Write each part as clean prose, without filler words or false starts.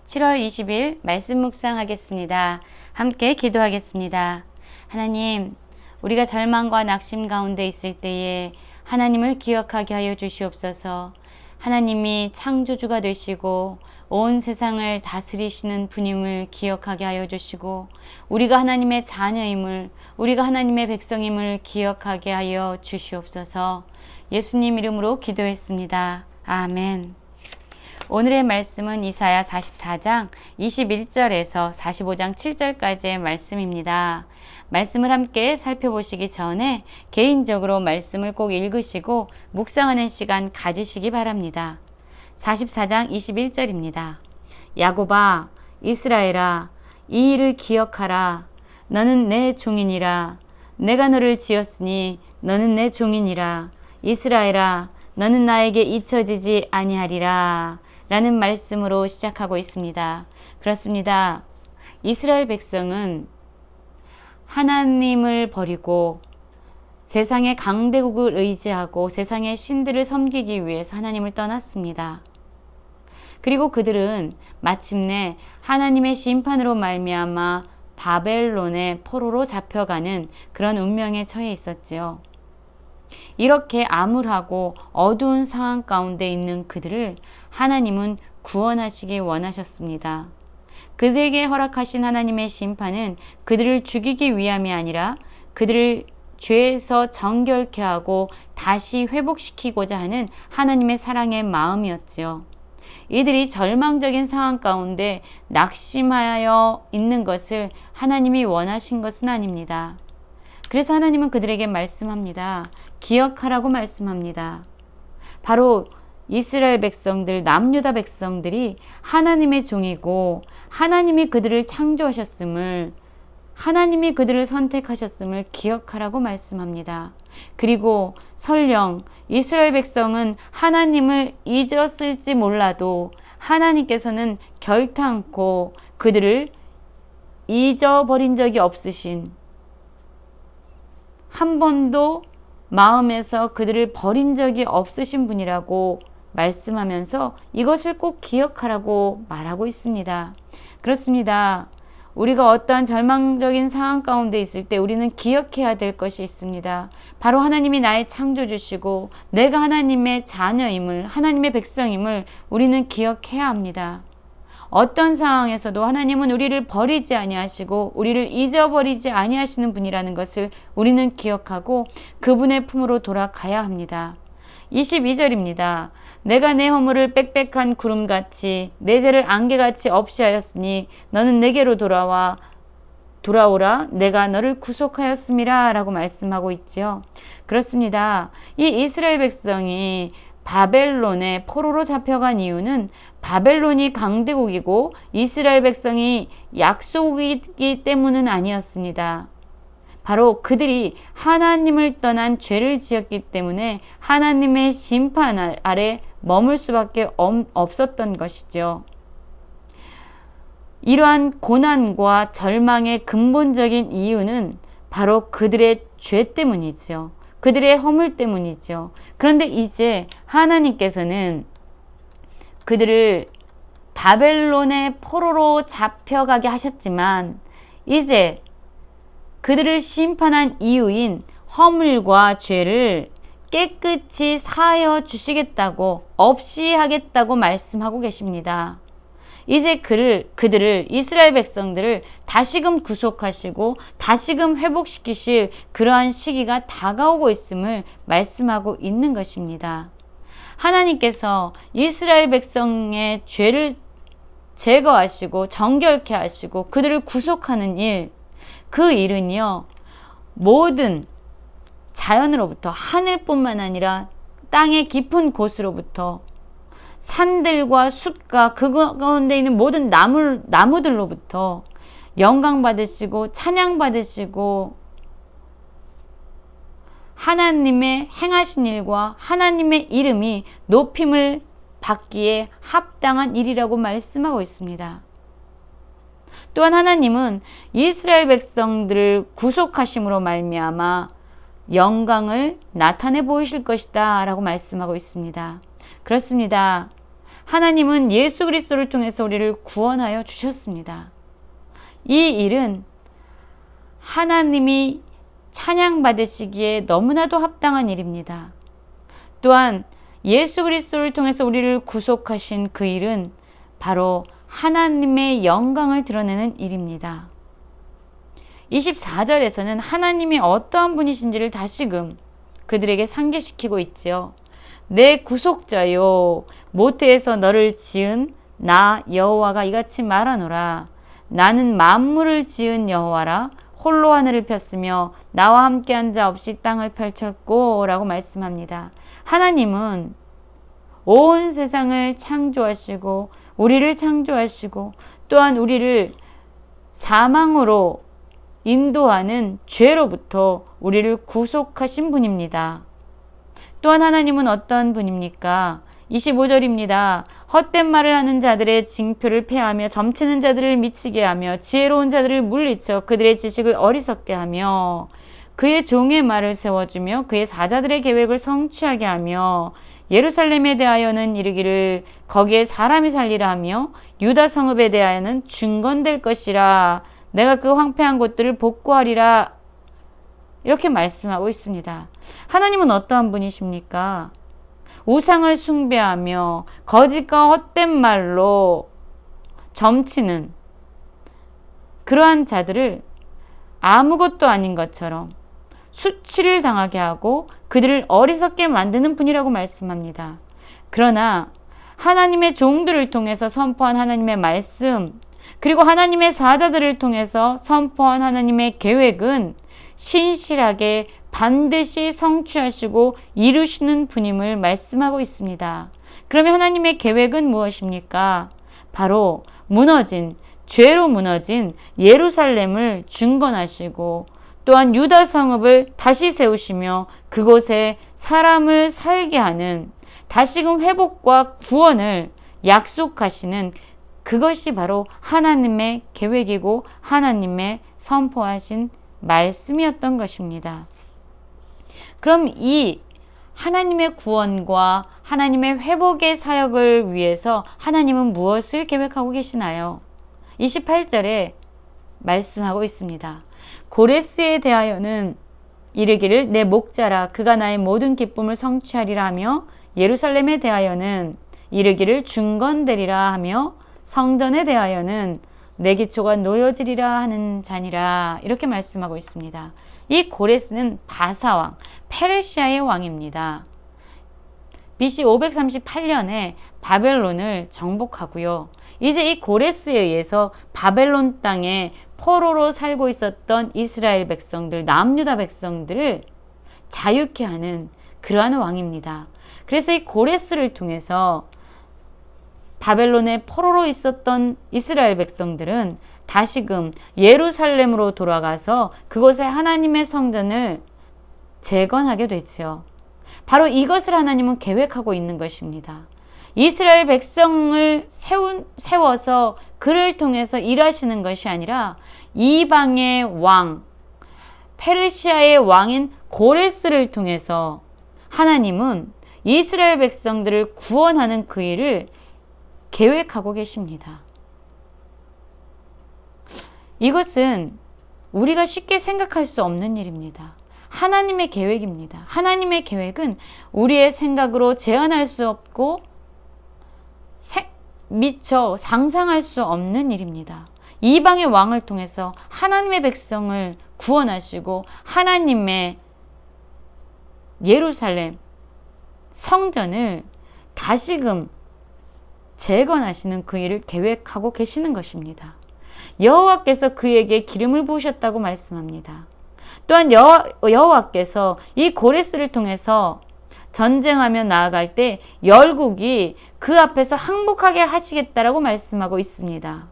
7월 20일 말씀 묵상하겠습니다. 함께 기도하겠습니다. 하나님, 우리가 절망과 낙심 가운데 있을 때에 하나님을 기억하게 하여 주시옵소서. 하나님이 창조주가 되시고 온 세상을 다스리시는 분임을 기억하게 하여 주시고, 우리가 하나님의 자녀임을, 우리가 하나님의 백성임을 기억하게 하여 주시옵소서. 예수님 이름으로 기도했습니다. 아멘. 오늘의 말씀은 이사야 44장 21절에서 45장 7절까지의 말씀입니다. 말씀을 함께 살펴보시기 전에 개인적으로 말씀을 꼭 읽으시고 묵상하는 시간 가지시기 바랍니다. 44장 21절입니다. 야곱아, 이스라엘아, 이 일을 기억하라. 너는 내 종이니라. 내가 너를 지었으니 너는 내 종이니라. 이스라엘아, 너는 나에게 잊혀지지 아니하리라. 라는 말씀으로 시작하고 있습니다. 그렇습니다. 이스라엘 백성은 하나님을 버리고 세상의 강대국을 의지하고 세상의 신들을 섬기기 위해서 하나님을 떠났습니다. 그리고 그들은 마침내 하나님의 심판으로 말미암아 바벨론의 포로로 잡혀가는 그런 운명에 처해 있었지요. 이렇게 암울하고 어두운 상황 가운데 있는 그들을 하나님은 구원하시기 원하셨습니다. 그들에게 허락하신 하나님의 심판은 그들을 죽이기 위함이 아니라 그들을 죄에서 정결케 하고 다시 회복시키고자 하는 하나님의 사랑의 마음이었지요. 이들이 절망적인 상황 가운데 낙심하여 있는 것을 하나님이 원하신 것은 아닙니다. 그래서 하나님은 그들에게 말씀합니다. 기억하라고 말씀합니다. 바로 이스라엘 백성들, 남유다 백성들이 하나님의 종이고 하나님이 그들을 창조하셨음을, 하나님이 그들을 선택하셨음을 기억하라고 말씀합니다. 그리고 설령 이스라엘 백성은 하나님을 잊었을지 몰라도 하나님께서는 결탄코 그들을 잊어버린 적이 없으신, 한 번도 마음에서 그들을 버린 적이 없으신 분이라고 말씀하면서 이것을 꼭 기억하라고 말하고 있습니다. 그렇습니다. 우리가 어떠한 절망적인 상황 가운데 있을 때 우리는 기억해야 될 것이 있습니다. 바로 하나님이 나의 창조주시고 내가 하나님의 자녀임을, 하나님의 백성임을 우리는 기억해야 합니다. 어떤 상황에서도 하나님은 우리를 버리지 아니하시고 우리를 잊어버리지 아니하시는 분이라는 것을 우리는 기억하고 그분의 품으로 돌아가야 합니다. 22절입니다. 내가 내 허물을 빽빽한 구름같이 내 죄를 안개같이 없이 하였으니 너는 내게로 돌아오라. 내가 너를 구속하였음이라 라고 말씀하고 있지요. 그렇습니다. 이 이스라엘 백성이 바벨론의 포로로 잡혀간 이유는 바벨론이 강대국이고 이스라엘 백성이 약속이기 때문은 아니었습니다. 바로 그들이 하나님을 떠난 죄를 지었기 때문에 하나님의 심판 아래 머물 수밖에 없었던 것이죠. 이러한 고난과 절망의 근본적인 이유는 바로 그들의 죄 때문이죠. 그들의 허물 때문이죠. 그런데 이제 하나님께서는 그들을 바벨론의 포로로 잡혀가게 하셨지만 이제 그들을 심판한 이유인 허물과 죄를 깨끗이 사하여 주시겠다고, 없이 하겠다고 말씀하고 계십니다. 이제 그들을, 이스라엘 백성들을 다시금 구속하시고 다시금 회복시키실 그러한 시기가 다가오고 있음을 말씀하고 있는 것입니다. 하나님께서 이스라엘 백성의 죄를 제거하시고 정결케 하시고 그들을 구속하는 일, 그 일은요, 모든 자연으로부터, 하늘뿐만 아니라 땅의 깊은 곳으로부터, 산들과 숲과 그 가운데 있는 모든 나무들로부터 영광 받으시고 찬양 받으시고 하나님의 행하신 일과 하나님의 이름이 높임을 받기에 합당한 일이라고 말씀하고 있습니다. 또한 하나님은 이스라엘 백성들을 구속하심으로 말미암아 영광을 나타내 보이실 것이다 라고 말씀하고 있습니다. 그렇습니다. 하나님은 예수 그리스도를 통해서 우리를 구원하여 주셨습니다. 이 일은 하나님이 찬양받으시기에 너무나도 합당한 일입니다. 또한 예수 그리스도를 통해서 우리를 구속하신 그 일은 바로 하나님의 영광을 드러내는 일입니다. 24절에서는 하나님이 어떠한 분이신지를 다시금 그들에게 상기시키고 있지요. 내 구속자요, 모태에서 너를 지은 나 여호와가 이같이 말하노라. 나는 만물을 지은 여호와라. 홀로 하늘을 폈으며 나와 함께한 자 없이 땅을 펼쳤고 라고 말씀합니다. 하나님은 온 세상을 창조하시고 우리를 창조하시고 또한 우리를 사망으로 인도하는 죄로부터 우리를 구속하신 분입니다. 또한 하나님은 어떤 분입니까? 25절입니다. 헛된 말을 하는 자들의 징표를 폐하며 점치는 자들을 미치게 하며 지혜로운 자들을 물리쳐 그들의 지식을 어리석게 하며 그의 종의 말을 세워주며 그의 사자들의 계획을 성취하게 하며 예루살렘에 대하여는 이르기를 거기에 사람이 살리라 하며 유다 성읍에 대하여는 중건될 것이라. 내가 그 황폐한 곳들을 복구하리라. 이렇게 말씀하고 있습니다. 하나님은 어떠한 분이십니까? 우상을 숭배하며 거짓과 헛된 말로 점치는 그러한 자들을 아무것도 아닌 것처럼 수치를 당하게 하고 그들을 어리석게 만드는 분이라고 말씀합니다. 그러나 하나님의 종들을 통해서 선포한 하나님의 말씀, 그리고 하나님의 사자들을 통해서 선포한 하나님의 계획은 신실하게 반드시 성취하시고 이루시는 분임을 말씀하고 있습니다. 그러면 하나님의 계획은 무엇입니까? 바로 죄로 무너진 예루살렘을 중건하시고 또한 유다 성읍을 다시 세우시며 그곳에 사람을 살게 하는 다시금 회복과 구원을 약속하시는 그것이 바로 하나님의 계획이고 하나님의 선포하신 말씀이었던 것입니다. 그럼 이 하나님의 구원과 하나님의 회복의 사역을 위해서 하나님은 무엇을 계획하고 계시나요? 28절에 말씀하고 있습니다. 고레스에 대하여는 이르기를 내 목자라 그가 나의 모든 기쁨을 성취하리라 하며 예루살렘에 대하여는 이르기를 중건되리라 하며 성전에 대하여는 내 기초가 놓여지리라 하는 자니라. 이렇게 말씀하고 있습니다. 이 고레스는 바사왕, 페르시아의 왕입니다. BC 538년에 바벨론을 정복하고요. 이제 이 고레스에 의해서 바벨론 땅에 포로로 살고 있었던 이스라엘 백성들, 남유다 백성들을 자유케 하는 그러한 왕입니다. 그래서 이 고레스를 통해서 바벨론의 포로로 있었던 이스라엘 백성들은 다시금 예루살렘으로 돌아가서 그곳에 하나님의 성전을 재건하게 되지요. 바로 이것을 하나님은 계획하고 있는 것입니다. 이스라엘 백성을 세워서 그를 통해서 일하시는 것이 아니라 이방의 왕, 페르시아의 왕인 고레스를 통해서 하나님은 이스라엘 백성들을 구원하는 그 일을 계획하고 계십니다. 이것은 우리가 쉽게 생각할 수 없는 일입니다. 하나님의 계획입니다. 하나님의 계획은 우리의 생각으로 제한할 수 없고 미처 상상할 수 없는 일입니다. 이방의 왕을 통해서 하나님의 백성을 구원하시고 하나님의 예루살렘 성전을 다시금 재건하시는 그 일을 계획하고 계시는 것입니다. 여호와께서 그에게 기름을 부으셨다고 말씀합니다. 또한 여호와께서 이 고레스를 통해서 전쟁하며 나아갈 때 열국이 그 앞에서 항복하게 하시겠다라고 말씀하고 있습니다.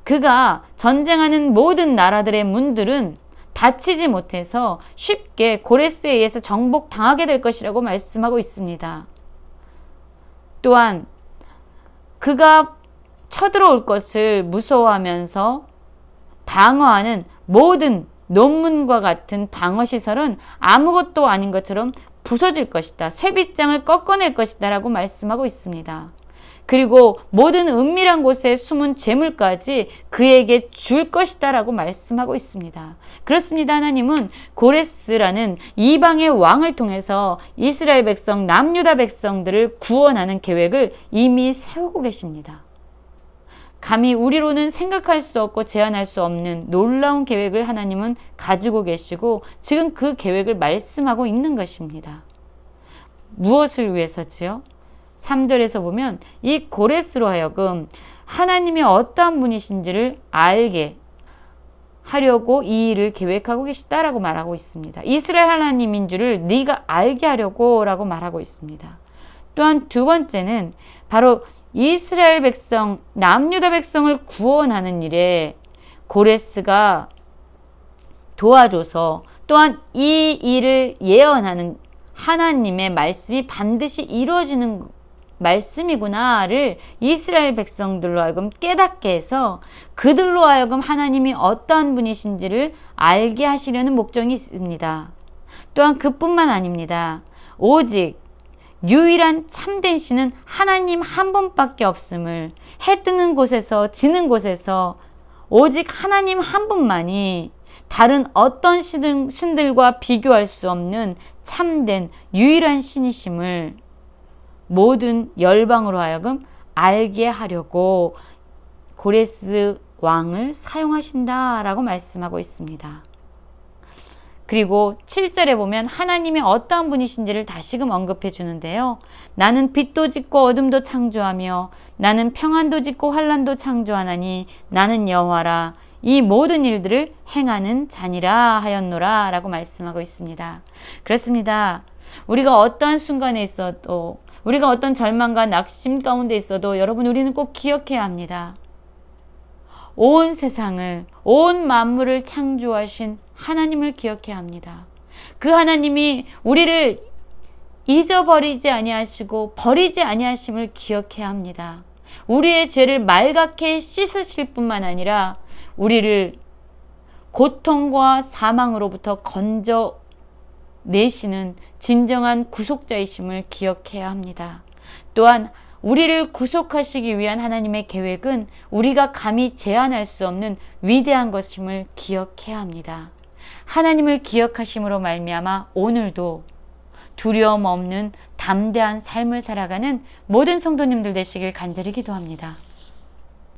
그가 전쟁하는 모든 나라들의 문들은 닫히지 못해서 쉽게 고레스에 의해서 정복당하게 될 것이라고 말씀하고 있습니다. 또한 그가 쳐들어올 것을 무서워하면서 방어하는 모든 논문과 같은 방어시설은 아무것도 아닌 것처럼 부서질 것이다. 쇠빗장을 꺾어낼 것이다 라고 말씀하고 있습니다. 그리고 모든 은밀한 곳에 숨은 재물까지 그에게 줄 것이다 라고 말씀하고 있습니다. 그렇습니다. 하나님은 고레스라는 이방의 왕을 통해서 이스라엘 백성, 남유다 백성들을 구원하는 계획을 이미 세우고 계십니다. 감히 우리로는 생각할 수 없고 제한할 수 없는 놀라운 계획을 하나님은 가지고 계시고 지금 그 계획을 말씀하고 있는 것입니다. 무엇을 위해서지요? 3절에서 보면 이 고레스로 하여금 하나님이 어떠한 분이신지를 알게 하려고 이 일을 계획하고 계시다라고 말하고 있습니다. 이스라엘 하나님인 줄을 네가 알게 하려고 라고 말하고 있습니다. 또한 두 번째는 바로 이스라엘 백성, 남유다 백성을 구원하는 일에 고레스가 도와줘서 또한 이 일을 예언하는 하나님의 말씀이 반드시 이루어지는 말씀이구나를 이스라엘 백성들로 하여금 깨닫게 해서 그들로 하여금 하나님이 어떠한 분이신지를 알게 하시려는 목적이 있습니다. 또한 그뿐만 아닙니다. 오직 유일한 참된 신은 하나님 한 분밖에 없음을, 해 뜨는 곳에서 지는 곳에서 오직 하나님 한 분만이 다른 어떤 신들과 비교할 수 없는 참된 유일한 신이심을 모든 열방으로 하여금 알게 하려고 고레스 왕을 사용하신다라고 말씀하고 있습니다. 그리고 7절에 보면 하나님이 어떠한 분이신지를 다시금 언급해 주는데요. 나는 빛도 짓고 어둠도 창조하며 나는 평안도 짓고 환난도 창조하나니 나는 여호와라. 이 모든 일들을 행하는 자니라 하였노라 라고 말씀하고 있습니다. 그렇습니다. 우리가 어떠한 순간에 있어도, 우리가 어떤 절망과 낙심 가운데 있어도 여러분, 우리는 꼭 기억해야 합니다. 온 세상을, 온 만물을 창조하신 하나님을 기억해야 합니다. 그 하나님이 우리를 잊어버리지 아니하시고 버리지 아니하심을 기억해야 합니다. 우리의 죄를 말갛게 씻으실 뿐만 아니라 우리를 고통과 사망으로부터 건져내시는 진정한 구속자이심을 기억해야 합니다. 또한 우리를 구속하시기 위한 하나님의 계획은 우리가 감히 제한할 수 없는 위대한 것임을 기억해야 합니다. 하나님을 기억하심으로 말미암아 오늘도 두려움 없는 담대한 삶을 살아가는 모든 성도님들 되시길 간절히 기도합니다.